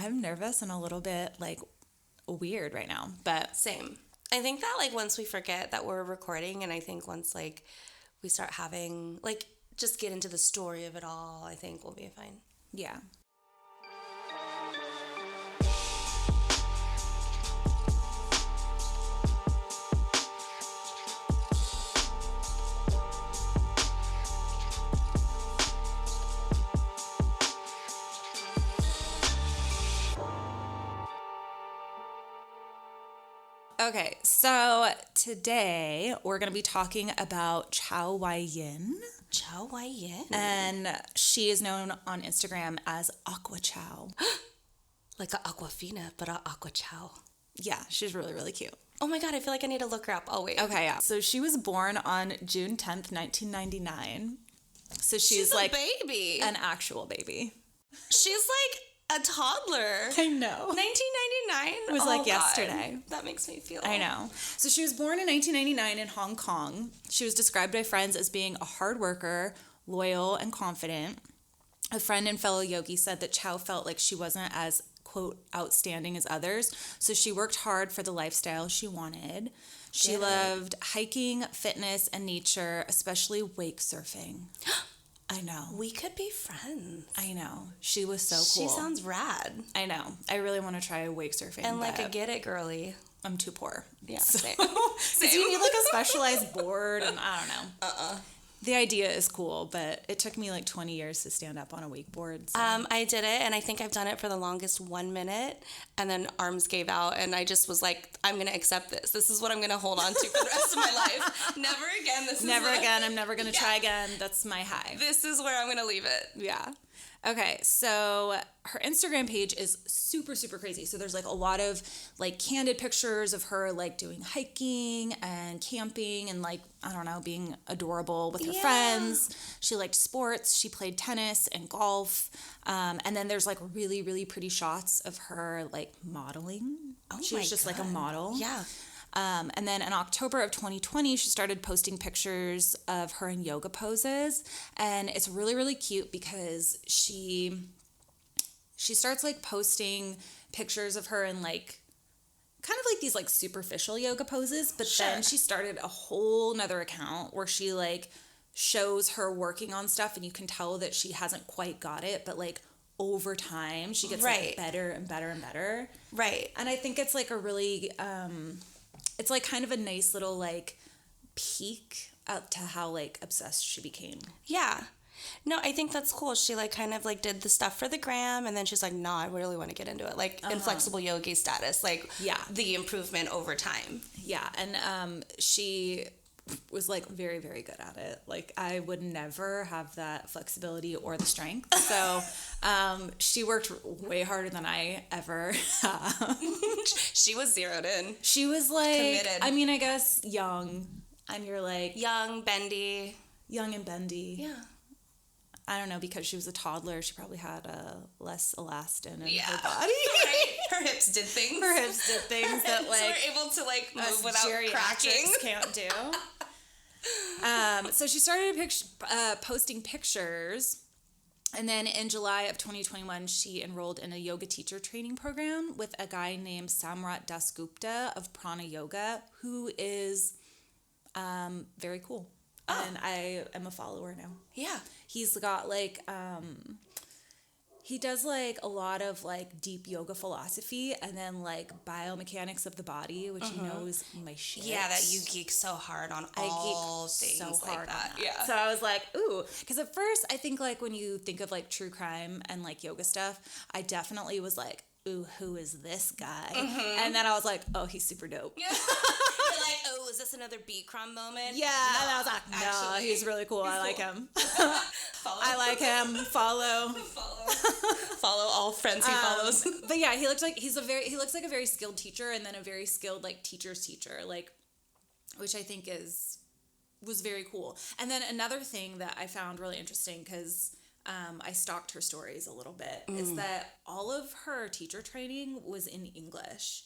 I'm nervous and a little bit like weird right now, but same. I think that like once we forget that we're recording, and I think once like we start having like just get into the story of it all, I think we'll be fine. Yeah. Okay, so today we're going to be talking about Chow. Chow. And she is known on Instagram as Aqua Chow. Like a Aquafina, but a Aqua Chow. Yeah, she's really, really cute. Oh my God, I feel like I need to look her up. Oh, wait. Okay, yeah. So she was born on June 10th, 1999. So she's like a baby. An actual baby. She's like a toddler. I know. 1999? It was like yesterday. God. That makes me feel... I know. So she was born in 1999 in Hong Kong. She was described by friends as being a hard worker, loyal, and confident. A friend and fellow yogi said that Chow felt like she wasn't as, quote, outstanding as others. So she worked hard for the lifestyle she wanted. She loved hiking, fitness, and nature, especially wake surfing. I know. We could be friends. I know. She was so cool. She sounds rad. I know. I really want to try wake surfing. And like a get it girly. I'm too poor. Yeah, so, same. Because you need like a specialized board and I don't know. The idea is cool, but it took me like 20 years to stand up on a wakeboard. So. I did it, and I think I've done it for the longest 1 minute, and then arms gave out, and I just was like, I'm going to accept this. This is what I'm going to hold on to for the rest of my life. Never again. Never again. I'm never going to try again. That's my high. This is where I'm going to leave it. Yeah. Okay, so her Instagram page is super, super crazy. So there's like a lot of like candid pictures of her like doing hiking and camping and like, I don't know, being adorable with her friends. She liked sports. She played tennis and golf. And then there's like really, really pretty shots of her like modeling. She was just like a model. Yeah. And then in October of 2020, she started posting pictures of her in yoga poses. And it's really, really cute because she starts like posting pictures of her in like kind of like these like superficial yoga poses. But then she started a whole nother account where she like shows her working on stuff and you can tell that she hasn't quite got it. But like over time, she gets like better and better and better. Right. And I think it's like a really... it's like kind of a nice little like peek up to how like obsessed she became. Yeah. No, I think that's cool. She like kind of like did the stuff for the gram and then she's like, no, I really want to get into it. Like inflexible yogi status, like the improvement over time. Yeah. And she was like very, very good at it. Like I would never have that flexibility or the strength. So she worked way harder than I ever have. She was zeroed in. She was like committed. I mean, I guess young. And you're like young, bendy. Young and bendy. Yeah. I don't know, because she was a toddler, she probably had less elastin in her body. Right. Her hips did things. That like so we're able to like move without cracking. Can't do. So she started posting pictures, and then in July of 2021, she enrolled in a yoga teacher training program with a guy named Samrat Dasgupta of Prana Yoga, who is very cool. And I am a follower now. Yeah. He's got like, he does like a lot of like deep yoga philosophy and then like biomechanics of the body, which he knows my shit. Yeah, that you geek so hard on all things so hard like that. Yeah. So I was like, ooh, because at first I think like when you think of like true crime and like yoga stuff, I definitely was like, ooh, who is this guy? And then I was like, oh, he's super dope. Yeah. You're like, oh, is this another beat crumb moment? Yeah, no, and I was like, no, actually, he's really cool. I like him. I like him. Follow all friends he follows. But yeah, he looks like he looks like a very skilled teacher, and then a very skilled like teacher's teacher, like, which I think was very cool. And then another thing that I found really interesting, because I stalked her stories a little bit, is that all of her teacher training was in English.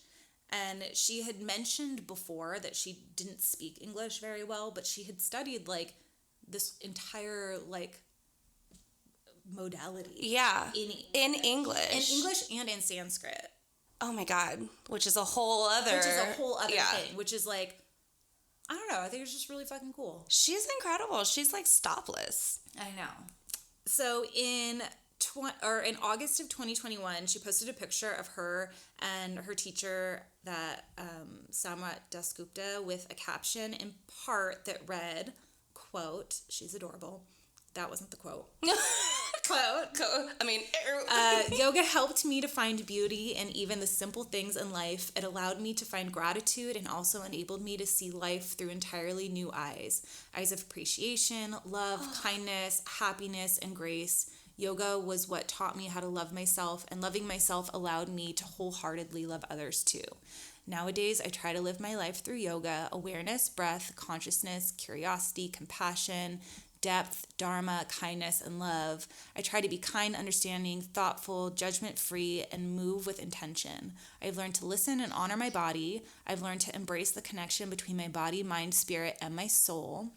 And she had mentioned before that she didn't speak English very well, but she had studied like this entire like modality. Yeah. In English. In English and in Sanskrit. Oh my God. Which is a whole other thing. Which is like, I don't know. I think it's just really fucking cool. She's incredible. She's like stopless. I know. So in August of 2021, she posted a picture of her and her teacher, that Samrat Dasgupta, with a caption in part that read, quote, "She's adorable." That wasn't the quote. Quote. I mean, yoga helped me to find beauty in even the simple things in life. It allowed me to find gratitude and also enabled me to see life through entirely new eyes of appreciation, love, kindness, happiness, and grace. Yoga was what taught me how to love myself, and loving myself allowed me to wholeheartedly love others too. Nowadays, I try to live my life through yoga: awareness, breath, consciousness, curiosity, compassion, depth, dharma, kindness, and love. I try to be kind, understanding, thoughtful, judgment-free, and move with intention. I've learned to listen and honor my body. I've learned to embrace the connection between my body, mind, spirit, and my soul.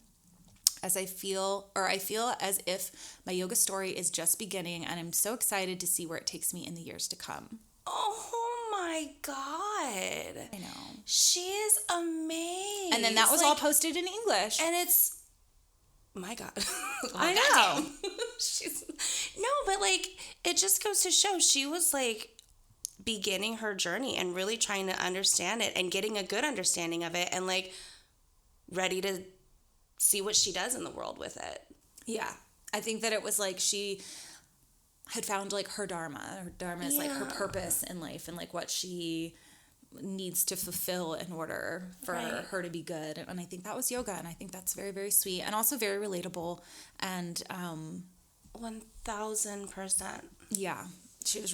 I feel as if my yoga story is just beginning, and I'm so excited to see where it takes me in the years to come. Oh my God. I know. She is amazing. And then that was all posted in English. And it's, my God. I know. But like, it just goes to show she was like beginning her journey and really trying to understand it and getting a good understanding of it, and like ready to see what she does in the world with it. Yeah. I think that it was like she had found like her dharma. Her dharma is like her purpose in life, and like what she needs to fulfill in order for her to be good. And I think that was yoga, and I think that's very, very sweet and also very relatable. And 1000%. Yeah. She was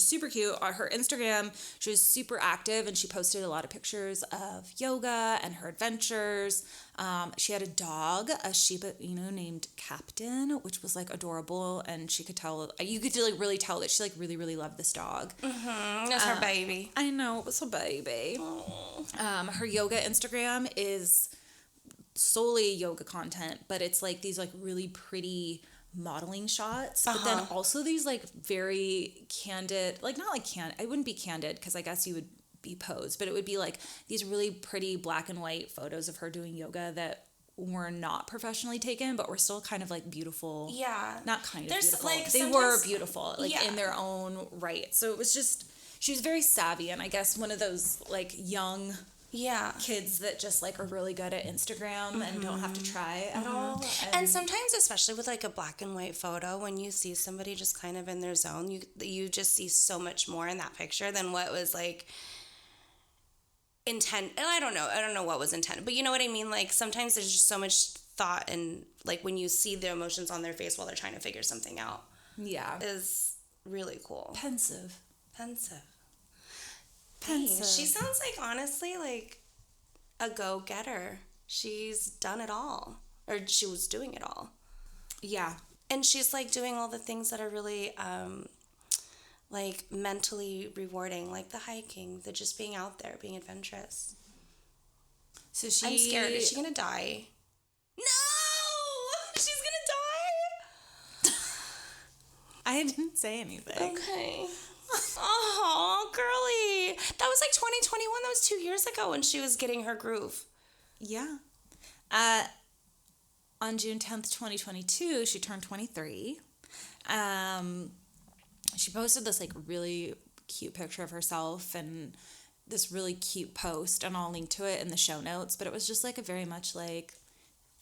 super cute. On her Instagram, she was super active, and she posted a lot of pictures of yoga and her adventures. She had a dog, a Shiba Inu named Captain, which was like adorable, and you could like really tell that she like really, really loved this dog. Mm-hmm. That's her baby. I know, it was her baby. Her yoga Instagram is solely yoga content, but it's like these like really pretty modeling shots, but then also these like very candid, like not like candid, it wouldn't be candid because I guess you would be posed, but it would be like these really pretty black and white photos of her doing yoga that were not professionally taken, but were still kind of like beautiful. Yeah. Not kind of There's beautiful. like they were beautiful, like in their own right. So it was just, she was very savvy, and I guess one of those like young kids that just like are really good at Instagram and don't have to try at all. And sometimes, especially with like a black and white photo, when you see somebody just kind of in their zone, you just see so much more in that picture than what was like intent. And I don't know what was intended, but you know what I mean? Like sometimes there's just so much thought, and like when you see the emotions on their face while they're trying to figure something out. Yeah. Is really cool. Pensive. She sounds like, honestly, like a go-getter. She's done it all. Or she was doing it all. Yeah. And she's like doing all the things that are really like mentally rewarding, like the hiking, the just being out there, being adventurous. So I'm scared. Is she gonna die? No! She's gonna die! I didn't say anything. Okay. Oh, girly. That was like 2021. That was 2 years ago when she was getting her groove. Yeah. On June 10th, 2022, she turned 23. She posted this like really cute picture of herself and this really cute post, and I'll link to it in the show notes, but it was just like a very much like,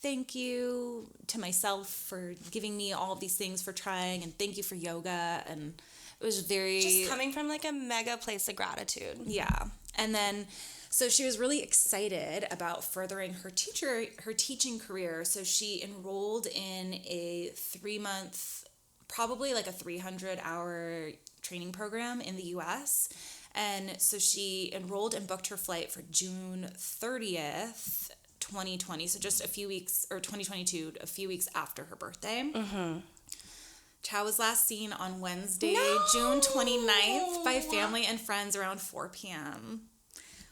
thank you to myself for giving me all of these things, for trying, and thank you for yoga. And it was very... just coming from like a mega place of gratitude. Yeah. And then, so she was really excited about furthering her teaching career. So she enrolled in a 3-month, probably like a 300-hour training program in the U.S. And so she enrolled and booked her flight for June 30th, 2020. So just a few weeks, or 2022, a few weeks after her birthday. Mm-hmm. Chow was last seen on Wednesday, June 29th by family and friends around 4 p.m.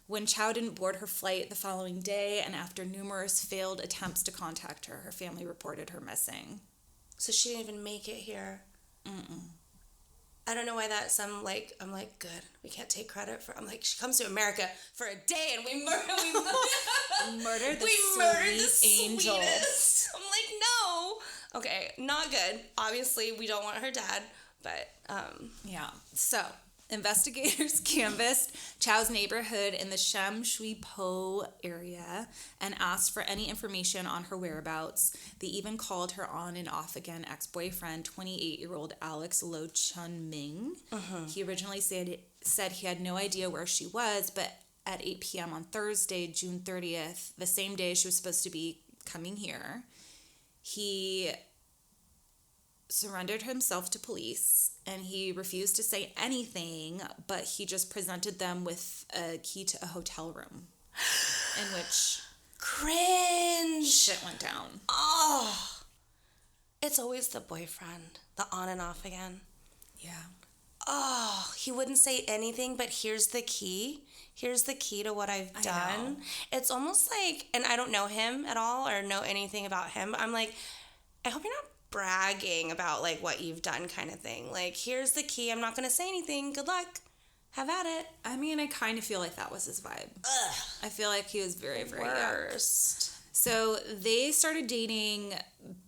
When Chow didn't board her flight the following day, and after numerous failed attempts to contact her, her family reported her missing. So she didn't even make it here. I don't know why that's I'm like, good. We can't take credit for. I'm like, she comes to America for a day and we murdered the angel. Sweetest. I'm like, no. Okay, not good. Obviously, we don't want her dad, but yeah. So investigators canvassed Chow's neighborhood in the Sham Shui Po area and asked for any information on her whereabouts. They even called her on and off again ex-boyfriend, 28-year-old Alex Lo Chun Ming. He originally said he had no idea where she was, but at 8 p.m. on Thursday, June 30th, the same day she was supposed to be coming here, he surrendered himself to police, and he refused to say anything, but he just presented them with a key to a hotel room in which cringe shit went down. Oh, it's always the boyfriend, the on and off again. Yeah. Oh, he wouldn't say anything, but here's the key. Here's the key to what I've done. It's almost like, and I don't know him at all or know anything about him, but I'm like, I hope you're not bragging about like what you've done kind of thing. Like, here's the key. I'm not going to say anything. Good luck. Have at it. I mean, I kind of feel like that was his vibe. Ugh. I feel like he was very, very worst. Young. So they started dating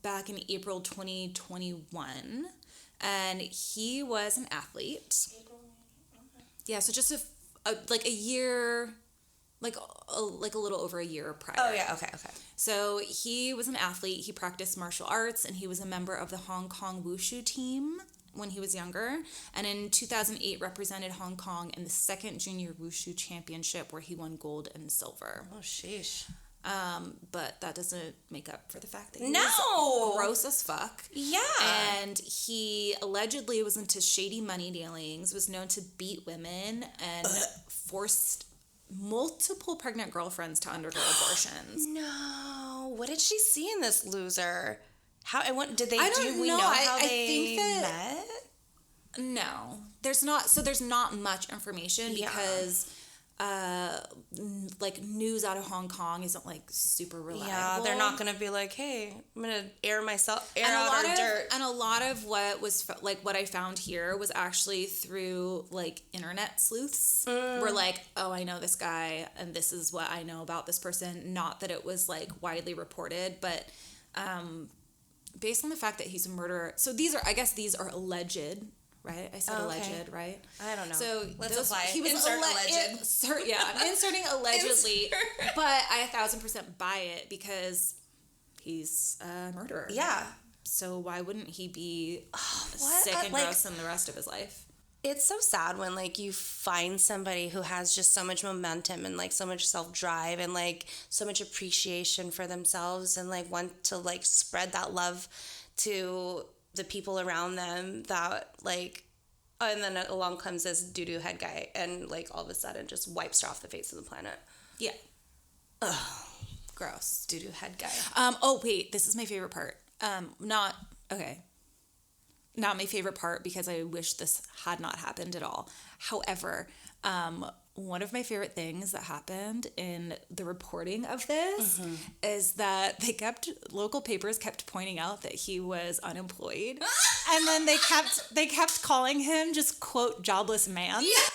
back in April 2021, and he was an athlete. Yeah, so just a year, like a little over a year prior. Oh, yeah, okay. So he was an athlete. He practiced martial arts, and he was a member of the Hong Kong Wushu team when he was younger. And in 2008, represented Hong Kong in the second Junior Wushu Championship, where he won gold and silver. Oh, sheesh. But that doesn't make up for the fact that he was gross as fuck. Yeah. And he allegedly was into shady money dealings, was known to beat women, and forced multiple pregnant girlfriends to undergo abortions. No. What did she see in this loser? How and what did they I do? don't We know. know I how think they that, met? No. There's not much information because like news out of Hong Kong isn't like super reliable. Yeah, they're not gonna be like, hey, I'm gonna air out our dirt. And a lot of what was like what I found here was actually through like internet sleuths. Where like, oh, I know this guy and this is what I know about this person. Not that it was like widely reported, but based on the fact that he's a murderer. So these are alleged. Right, I said alleged, right? I don't know. So let's apply. He was Insert alleged. I'm inserting allegedly, but I 1,000% buy it because he's a murderer. Yeah. So why wouldn't he be sick and gross in the rest of his life? It's so sad when like you find somebody who has just so much momentum and like so much self-drive and like so much appreciation for themselves and like want to like spread that love to the people around them that like, and then along comes this doo-doo head guy and like all of a sudden just wipes her off the face of the planet. Yeah. Ugh. Gross. Doo-doo head guy. Oh wait, this is my favorite part. Not my favorite part because I wish this had not happened at all. However, one of my favorite things that happened in the reporting of this is that local papers kept pointing out that he was unemployed. And then they kept calling him just quote jobless man. Yeah.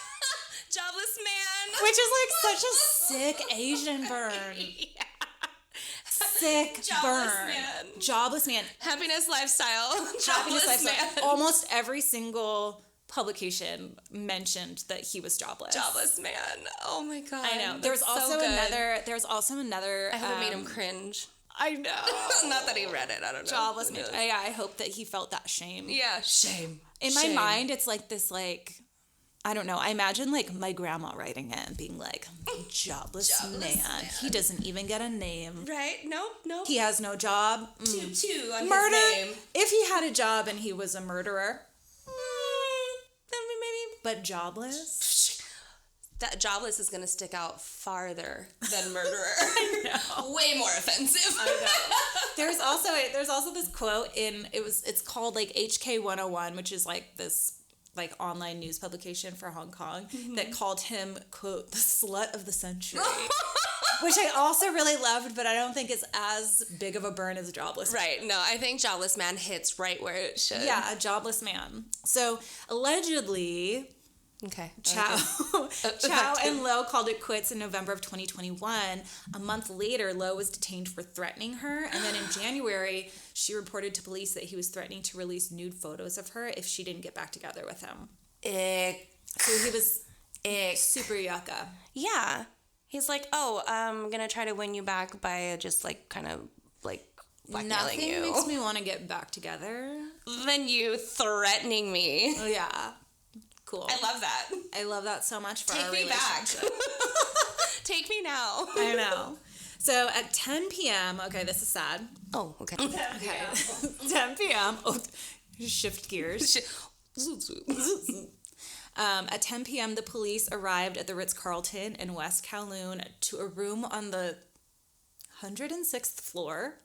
Jobless man. Which is like such a sick Asian burn. Yeah. Sick burn. Jobless man. Happiness lifestyle. Jobless man. Almost every single publication mentioned that he was jobless. Jobless man. Oh my god. I know. There was also another. I hope it made him cringe. I know. Not that he read it. I don't know. Jobless man. I hope that he felt that shame. Yeah, shame. In my mind, it's like this, like, I don't know. I imagine like my grandma writing it and being like, jobless man. He doesn't even get a name. Right? Nope. He has no job. Two on murder. His name. If he had a job and he was a murderer, then maybe. But jobless? That jobless is going to stick out farther than murderer. I know. Way more offensive. I know. There's also this quote it's called like HK 101, which is like this like online news publication for Hong Kong that called him, quote, the slut of the century. which I also really loved, but I don't think is as big of a burn as Jobless Man. Right. No, I think Jobless Man hits right where it should. Yeah, a jobless man. So allegedly, Okay. Chow, Okay. Chow and Lowe called it quits in November of 2021. A month later, Lowe was detained for threatening her. And then in January, she reported to police that he was threatening to release nude photos of her if she didn't get back together with him. So he was super yucca. Yeah. He's like, oh, I'm going to try to win you back by just like kind of like blackmailing you. Nothing makes me want to get back together than you threatening me. Oh, yeah. Cool. I love that. I love that so much for Take our me relationship. back. Take me now. I know. So at 10 p.m., okay, this is sad. Oh, okay. Okay. 10 p.m. Oh, shift gears. At 10 p.m., the police arrived at the Ritz-Carlton in West Kowloon to a room on the 106th floor.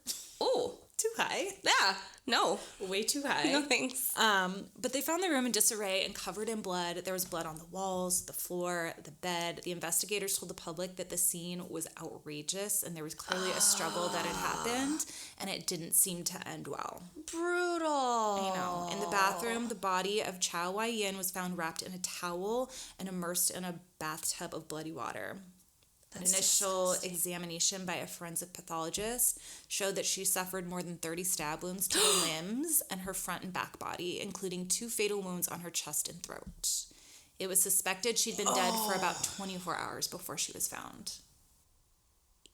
Oh. Too high. Yeah. No. Way too high. No thanks. But they found the room in disarray and covered in blood. There was blood on the walls, the floor, the bed. The investigators told the public that the scene was outrageous and there was clearly a struggle that had happened and it didn't seem to end well. Brutal. I know. In the bathroom, the body of Chow Wai-yin was found wrapped in a towel and immersed in a bathtub of bloody water. An initial examination by a forensic pathologist showed that she suffered more than 30 stab wounds to her limbs and her front and back body, including 2 fatal wounds on her chest and throat. It was suspected she'd been dead for about 24 hours before she was found.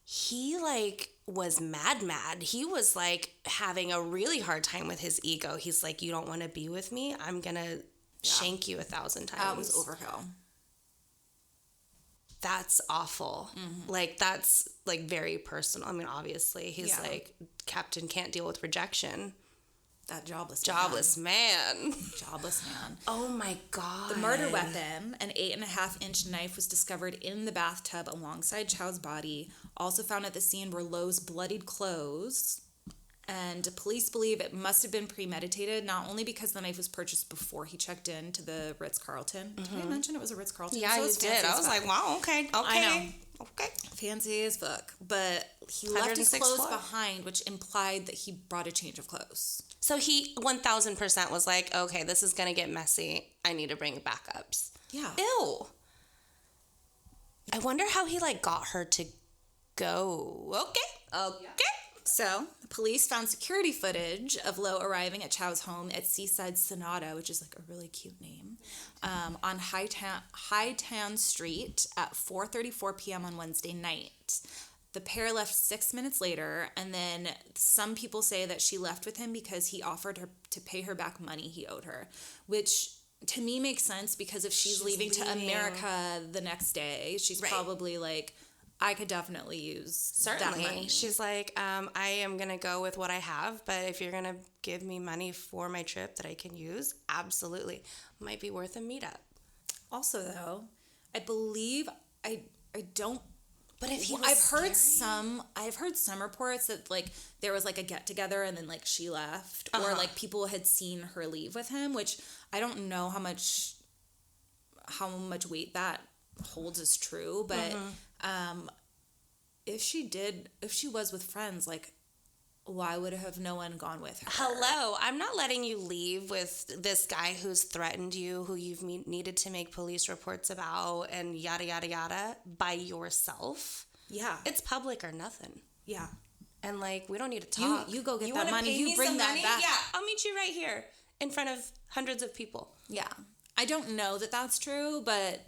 He, like, was mad. He was, like, having a really hard time with his ego. He's like, you don't want to be with me? I'm going to shank you 1,000 times. That was overkill. That's awful. Mm-hmm. Like, that's, like, very personal. I mean, obviously, he's, like, Captain can't deal with rejection. That jobless man. Jobless man. Oh, my God. The murder weapon, an 8.5-inch knife, was discovered in the bathtub alongside Chow's body. Also found at the scene were Lowe's bloodied clothes. And police believe it must have been premeditated, not only because the knife was purchased before he checked in to the Ritz-Carlton. Mm-hmm. Did I mention it was a Ritz-Carlton? Yeah, you did. I was like, wow, okay. I know. Okay. Fancy as fuck. But he left his clothes behind, which implied that he brought a change of clothes. So he 1,000% was like, okay, this is going to get messy. I need to bring backups. Yeah. Ew. I wonder how he, like, got her to go. Okay. So, police found security footage of Lowe arriving at Chow's home at Seaside Sonata, which is like a really cute name, on High Tan Street at 4:34 p.m. on Wednesday night. The pair left 6 minutes later, and then some people say that she left with him because he offered her to pay her back money he owed her, which to me makes sense because if she's leaving to America the next day, she's probably like, I could definitely use that money. She's like, I am going to go with what I have, but if you're going to give me money for my trip that I can use, absolutely. Might be worth a meetup. Also, though, I believe, I don't, but if he was I've heard some reports that, like, there was, like, a get-together and then, like, she left, or, like, people had seen her leave with him, which I don't know how much weight that holds as true, but if she was with friends, like, why would have no one gone with her? Hello, I'm not letting you leave with this guy who's threatened you, who you've needed to make police reports about, and yada yada yada, by yourself. Yeah, it's public or nothing. Yeah, and like, we don't need to talk. You go get that money. You bring that back. Yeah, I'll meet you right here in front of hundreds of people. Yeah, I don't know that that's true, but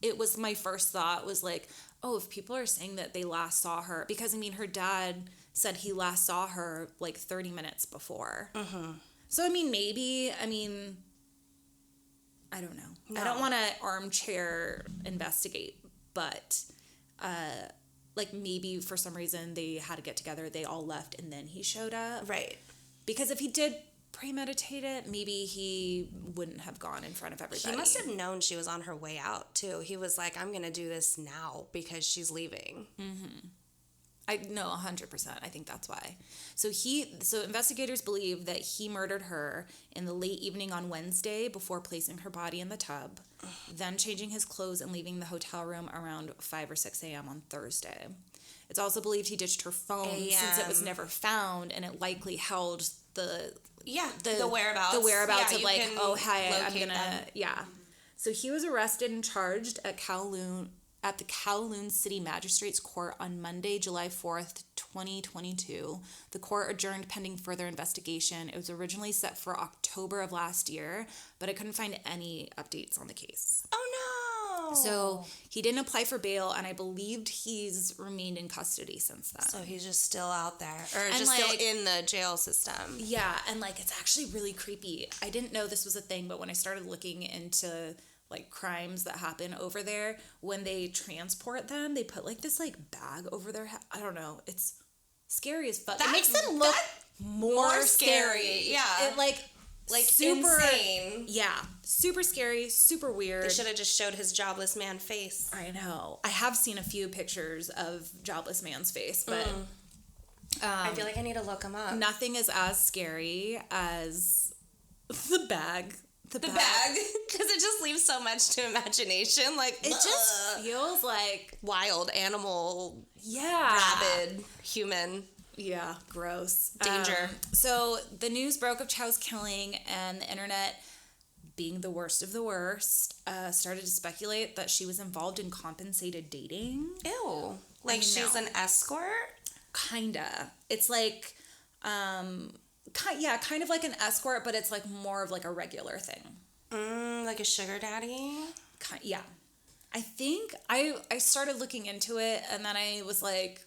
it was my first thought was like, oh, if people are saying that they last saw her, because I mean, her dad said he last saw her like 30 minutes before. Mm-hmm. So I mean, maybe, I don't know. No. I don't want to armchair investigate, but like maybe for some reason they had to get together, they all left, and then he showed up. Right. Because if he did premeditate it, maybe he wouldn't have gone in front of everybody. He must have known she was on her way out too. He was like, I'm gonna do this now because she's leaving. Mm-hmm. I know 100%. I think that's why. So investigators believe that he murdered her in the late evening on Wednesday before placing her body in the tub, then changing his clothes and leaving the hotel room around 5 or 6 a.m. on Thursday. It's also believed he ditched her phone since it was never found, and it likely held the whereabouts. The whereabouts of like, oh, hi, I'm gonna, So he was arrested and charged at the Kowloon City Magistrates Court on Monday, July 4th, 2022. The court adjourned pending further investigation. It was originally set for October of last year, but I couldn't find any updates on the case. Oh, no. So he didn't apply for bail, and I believed he's remained in custody since then. So he's just still out there, or and just still in the jail system. Yeah, and like it's actually really creepy. I didn't know this was a thing, but when I started looking into like crimes that happen over there, when they transport them, they put like this like bag over their head. I don't know. It's scary as fuck. It makes them look more scary. Yeah. It like super insane. Yeah. Super scary, super weird. They should have just showed his jobless man face. I know. I have seen a few pictures of jobless man's face, but I feel like I need to look him up. Nothing is as scary as the bag. The bag, because it just leaves so much to imagination. Like it just feels like wild animal, rabid human. Yeah, gross. Danger. So the news broke of Chow's killing, and the internet, being the worst of the worst, started to speculate that she was involved in compensated dating. Ew. Like she's an escort? Kinda. It's like, kind of like an escort, but it's like more of like a regular thing. Like a sugar daddy? Yeah. I think I started looking into it, and then I was like,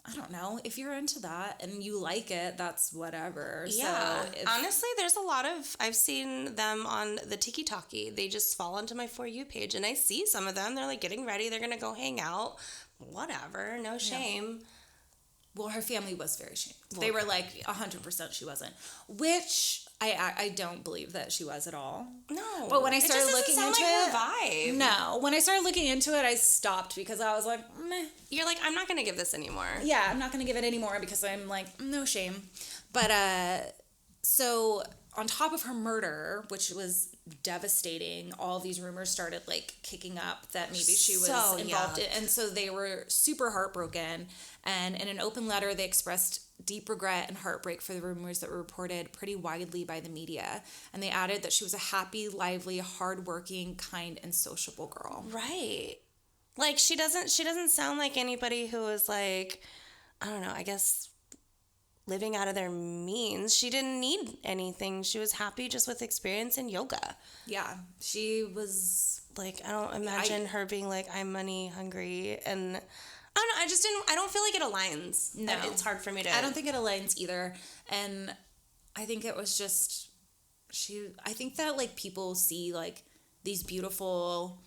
I don't know. If you're into that and you like it, that's whatever. Yeah. So honestly, there's a lot of, I've seen them on the Tiki-Talkie. They just fall onto my For You page, and I see some of them. They're like getting ready. They're going to go hang out. Whatever. No shame. Yeah. Well, her family was very shamed. They were like 100% she wasn't, which I don't believe that she was at all. No. But when I started looking into it, her vibe. No, when I started looking into it, I stopped because I was like, meh. You're like, I'm not going to give this anymore. Yeah, I'm not going to give it anymore because I'm like, no shame. But so on top of her murder, which was devastating, all these rumors started like kicking up that maybe she was involved in, and so they were super heartbroken. And in an open letter, they expressed deep regret and heartbreak for the rumors that were reported pretty widely by the media. And they added that she was a happy, lively, hardworking, kind, and sociable girl. Right. Like she doesn't sound like anybody who was like, I don't know, I guess living out of their means. She didn't need anything. She was happy just with experience in yoga. Yeah. She was like, I don't imagine her being like, I'm money hungry, and I don't know. I don't feel like it aligns. No. It's hard for me to. I don't think it aligns either. And I think it was just, I think that like people see like these beautiful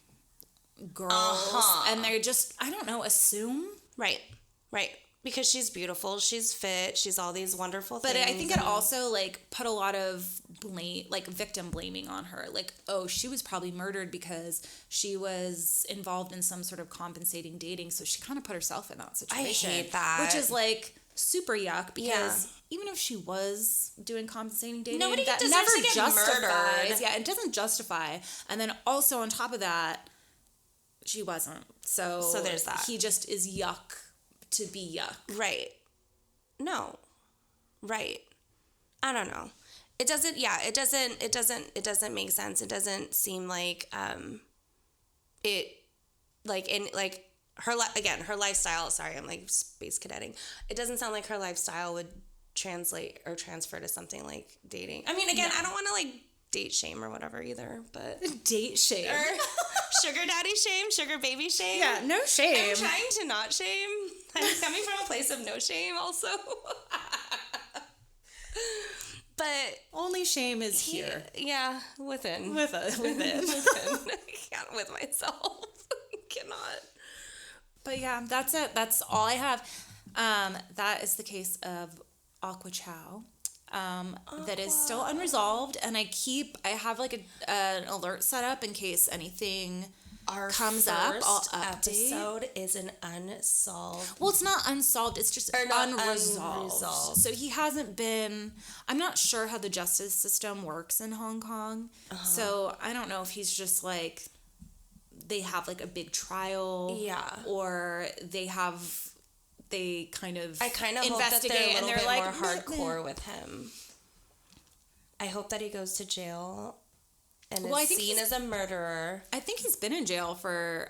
girls and they're just, I don't know, assume. Right. Because she's beautiful, she's fit, she's all these wonderful things. But I think it also like put a lot of blame, like victim blaming on her. Like, oh, she was probably murdered because she was involved in some sort of compensating dating. So she kind of put herself in that situation. I hate that. Which is like super yuck because even if she was doing compensating dating, nobody that deserves never to get justifies. murdered. Yeah, it doesn't justify. And then also on top of that, she wasn't. So there's that. He just is yuck. To be yuck. Right. No. Right. I don't know. It doesn't make sense. It doesn't seem like it like in like her her lifestyle, sorry, I'm like space cadetting. It doesn't sound like her lifestyle would translate or transfer to something like dating. I mean, again, I don't want to like date shame or whatever either, but date shame. Or sugar daddy shame, sugar baby shame. Yeah, no shame. I'm trying to not shame. I'm coming from a place of no shame also. But only shame is here. Yeah, within. Within. I can't with myself. I cannot. But yeah, that's it. That's all I have. That is the case of Aqua Chow. That is still unresolved, and I have like an alert set up in case anything comes up. I'll update. Episode is an unsolved. Well, it's not unsolved. It's just unresolved. So he hasn't been. I'm not sure how the justice system works in Hong Kong. So I don't know if he's just like they have like a big trial. Yeah. Or they have they kind of I kind of hope that they're a little bit more hardcore with him. I hope that he goes to jail and is seen as a murderer. I think he's been in jail for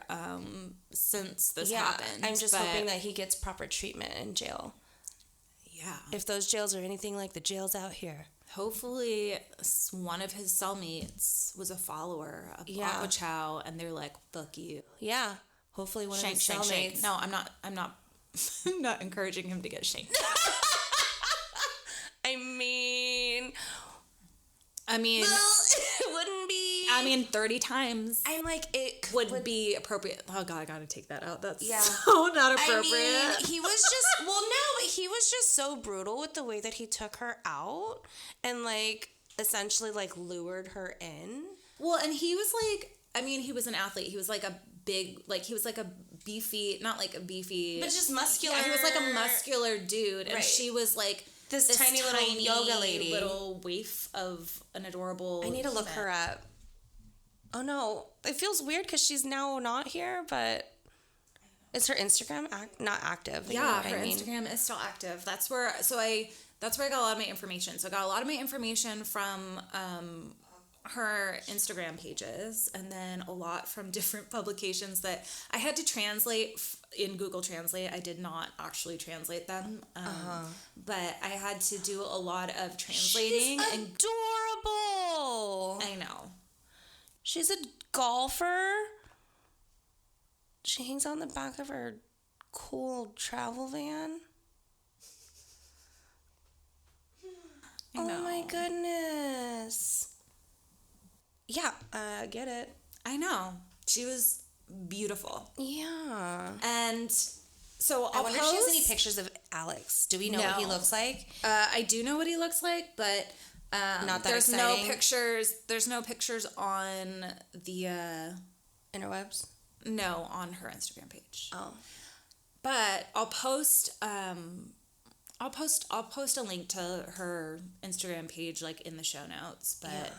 since this happened. I'm just hoping that he gets proper treatment in jail. Yeah. If those jails are anything like the jails out here. Hopefully one of his cellmates was a follower of Aqua Chow, and they're like, fuck you. Yeah. Hopefully one of his cellmates. No, I'm not I'm not encouraging him to get shanked. I mean, well, it wouldn't be. 30 times. I'm like, it would be appropriate. Oh God, I gotta take that out. That's so not appropriate. He was just so brutal with the way that he took her out and like essentially like lured her in. Well, and he was like, he was an athlete. He was like a big, like he was like a beefy, not like a beefy, but just muscular. Yeah, he was like a muscular dude, and she was like this tiny little yoga lady, little waif of an adorable. I need to look her up. Oh no, it feels weird because she's now not here, but is her Instagram not active? Yeah, her Instagram is still active. That's where I got a lot of my information. So I got a lot of my information from her Instagram pages, and then a lot from different publications that I had to translate in Google Translate. I did not actually translate them, but I had to do a lot of translating. She's adorable. I know. She's a golfer. She hangs out in the back of her cool travel van. Oh my goodness. Yeah, I get it. I know. She was beautiful. Yeah. And so I wonder if she has any pictures of Alex. Do we know what he looks like? I do know what he looks like, but not that there's exciting. no pictures. There's no pictures on the interwebs. No, on her Instagram page. Oh, but I'll post a link to her Instagram page like in the show notes. But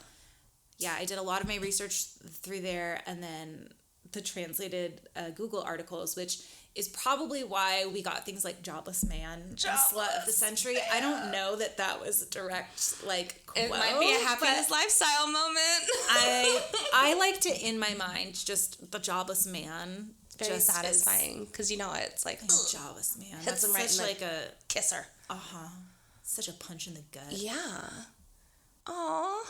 yeah, I did a lot of my research through there, and then the translated Google articles, which is probably why we got things like Jobless Man and Slut of the Century. I don't know that was a direct like quote. It might be a happiness lifestyle moment. I like to, in my mind, just the Jobless Man. Very satisfying, because it's like Jobless Man. Hits him right in like a kisser. Such a punch in the gut. Yeah. Aw,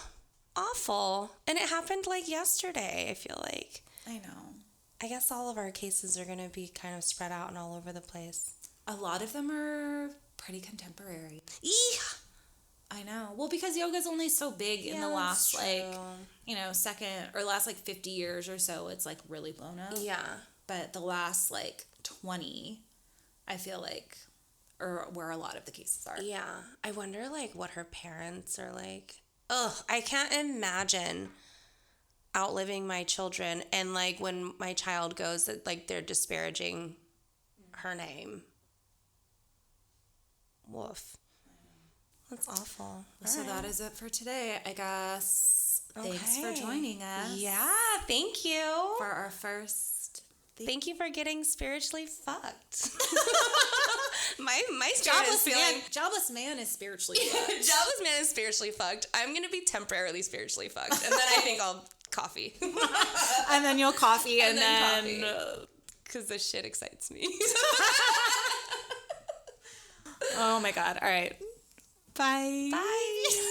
awful. And it happened like yesterday. I feel like. I know. I guess all of our cases are going to be kind of spread out and all over the place. A lot of them are pretty contemporary. Eeh! I know. Well, because yoga's only so big in the last, second or last 50 years or so, it's really blown up. Yeah. But the last 20, I feel like, are where a lot of the cases are. Yeah. I wonder what her parents are like. Ugh, I can't imagine outliving my children and when my child goes that they're disparaging her name. Woof. That's awful. So that is it for today, I guess. Thanks for joining us. Yeah, thank you. For our first... Thank you for getting spiritually fucked. my spirit is feeling... Jobless Man is spiritually fucked. Jobless Man is spiritually fucked. I'm going to be temporarily spiritually fucked. And then I think I'll coffee. And then you'll coffee and then... Because this shit excites me. Oh my God. All right. Bye. Bye.